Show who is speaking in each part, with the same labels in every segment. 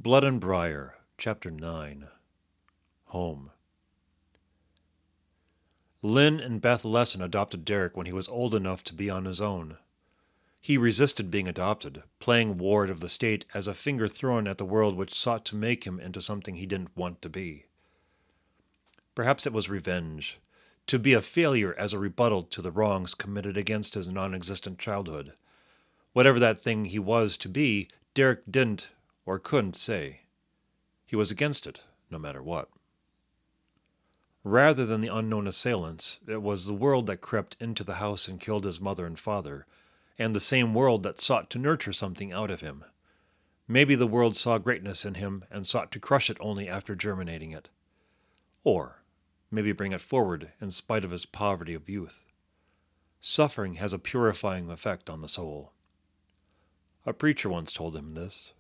Speaker 1: Blood and Briar, Chapter 9. Home. Lynn and Beth Lesson adopted Derek when he was old enough to be on his own. He resisted being adopted, playing ward of the state as a finger thrown at the world which sought to make him into something he didn't want to be. Perhaps it was revenge, to be a failure as a rebuttal to the wrongs committed against his non-existent childhood. Whatever that thing he was to be, Derek didn't or couldn't say. He was against it, no matter what. Rather than the unknown assailants, it was the world that crept into the house and killed his mother and father, and the same world that sought to nurture something out of him. Maybe the world saw greatness in him and sought to crush it only after germinating it. Or maybe bring it forward in spite of his poverty of youth. Suffering has a purifying effect on the soul. A preacher once told him this.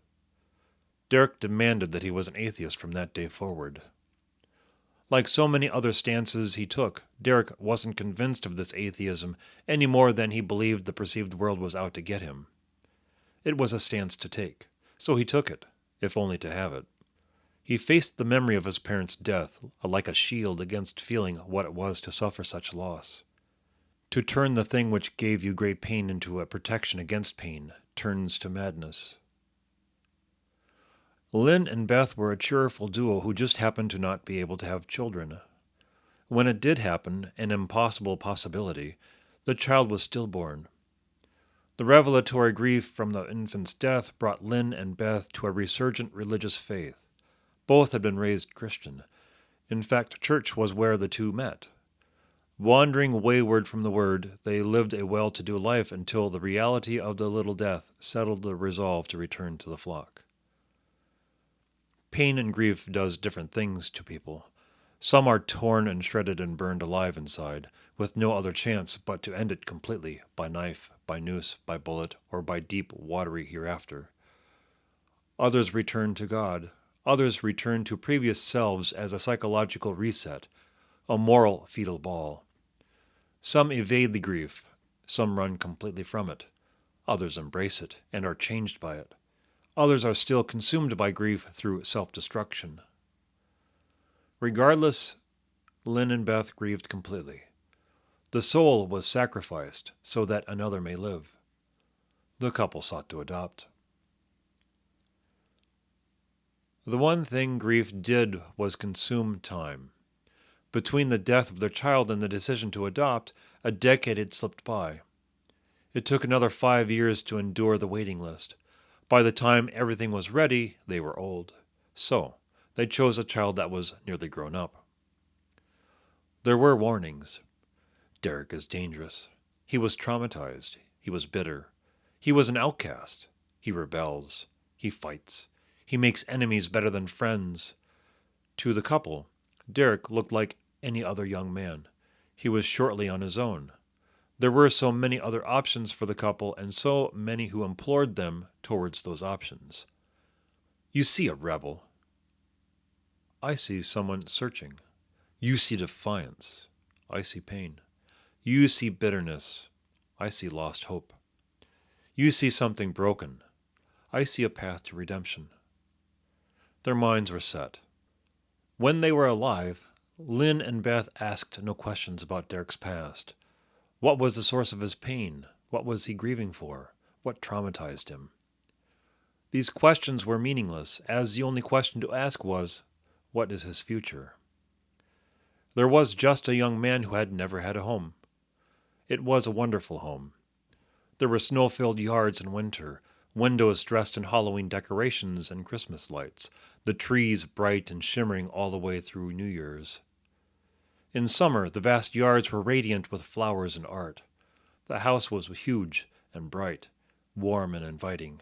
Speaker 1: Derek demanded that he was an atheist from that day forward. Like so many other stances he took, Derek wasn't convinced of this atheism any more than he believed the perceived world was out to get him. It was a stance to take, so he took it, if only to have it. He faced the memory of his parents' death like a shield against feeling what it was to suffer such loss. To turn the thing which gave you great pain into a protection against pain turns to madness. Lynn and Beth were a cheerful duo who just happened to not be able to have children. When it did happen, an impossible possibility, the child was stillborn. The revelatory grief from the infant's death brought Lynn and Beth to a resurgent religious faith. Both had been raised Christian. In fact, church was where the two met. Wandering wayward from the word, they lived a well-to-do life until the reality of the little death settled the resolve to return to the flock. Pain and grief does different things to people. Some are torn and shredded and burned alive inside, with no other chance but to end it completely, by knife, by noose, by bullet, or by deep, watery hereafter. Others return to God. Others return to previous selves as a psychological reset, a moral fetal ball. Some evade the grief. Some run completely from it. Others embrace it and are changed by it. Others are still consumed by grief through self-destruction. Regardless, Lynn and Beth grieved completely. The soul was sacrificed so that another may live. The couple sought to adopt. The one thing grief did was consume time. Between the death of their child and the decision to adopt, a decade had slipped by. It took another 5 years to endure the waiting list. By the time everything was ready, they were old. So, they chose a child that was nearly grown up. There were warnings. Derek is dangerous. He was traumatized. He was bitter. He was an outcast. He rebels. He fights. He makes enemies better than friends. To the couple, Derek looked like any other young man. He was shortly on his own. There were so many other options for the couple, and so many who implored them towards those options. You see a rebel. I see someone searching. You see defiance. I see pain. You see bitterness. I see lost hope. You see something broken. I see a path to redemption. Their minds were set. When they were alive, Lynn and Beth asked no questions about Derek's past. What was the source of his pain? What was he grieving for? What traumatized him? These questions were meaningless, as the only question to ask was, what is his future? There was just a young man who had never had a home. It was a wonderful home. There were snow-filled yards in winter, windows dressed in Halloween decorations and Christmas lights, the trees bright and shimmering all the way through New Year's. In summer, the vast yards were radiant with flowers and art. The house was huge and bright, warm and inviting.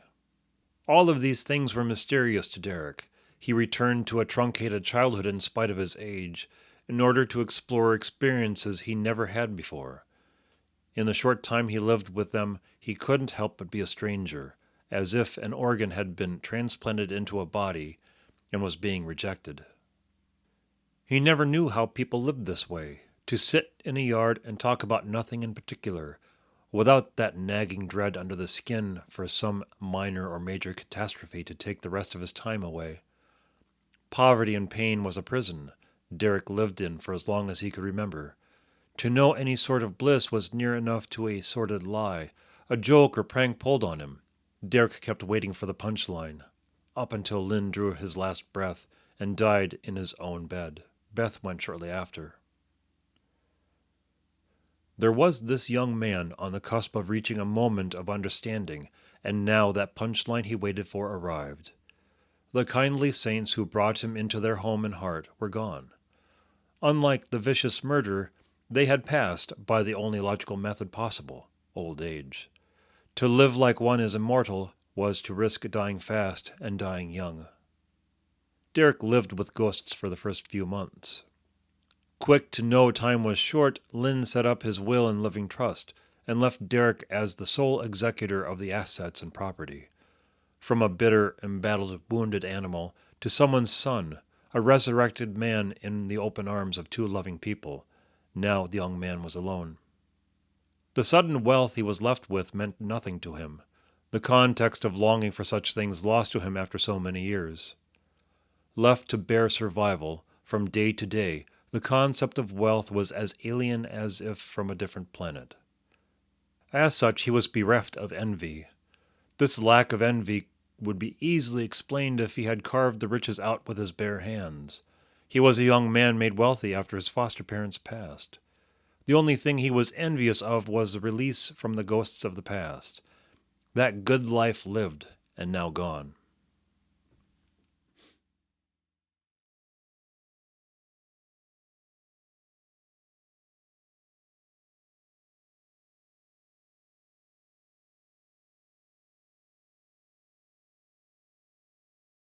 Speaker 1: All of these things were mysterious to Derek. He returned to a truncated childhood in spite of his age, in order to explore experiences he never had before. In the short time he lived with them, he couldn't help but be a stranger, as if an organ had been transplanted into a body and was being rejected. He never knew how people lived this way, to sit in a yard and talk about nothing in particular, without that nagging dread under the skin for some minor or major catastrophe to take the rest of his time away. Poverty and pain was a prison Derek lived in for as long as he could remember. To know any sort of bliss was near enough to a sordid lie, a joke or prank pulled on him. Derek kept waiting for the punchline, up until Lynn drew his last breath and died in his own bed. Beth went shortly after. There was this young man on the cusp of reaching a moment of understanding, and now that punchline he waited for arrived. The kindly saints who brought him into their home and heart were gone. Unlike the vicious murder, they had passed by the only logical method possible, old age. To live like one is immortal was to risk dying fast and dying young. Derek lived with ghosts for the first few months. Quick to know time was short, Lynn set up his will and living trust, and left Derek as the sole executor of the assets and property. From a bitter, embattled, wounded animal to someone's son, a resurrected man in the open arms of two loving people, now the young man was alone. The sudden wealth he was left with meant nothing to him, the context of longing for such things lost to him after so many years. Left to bare survival, from day to day, the concept of wealth was as alien as if from a different planet. As such, he was bereft of envy. This lack of envy would be easily explained if he had carved the riches out with his bare hands. He was a young man made wealthy after his foster parents passed. The only thing he was envious of was the release from the ghosts of the past. That good life lived, and now gone.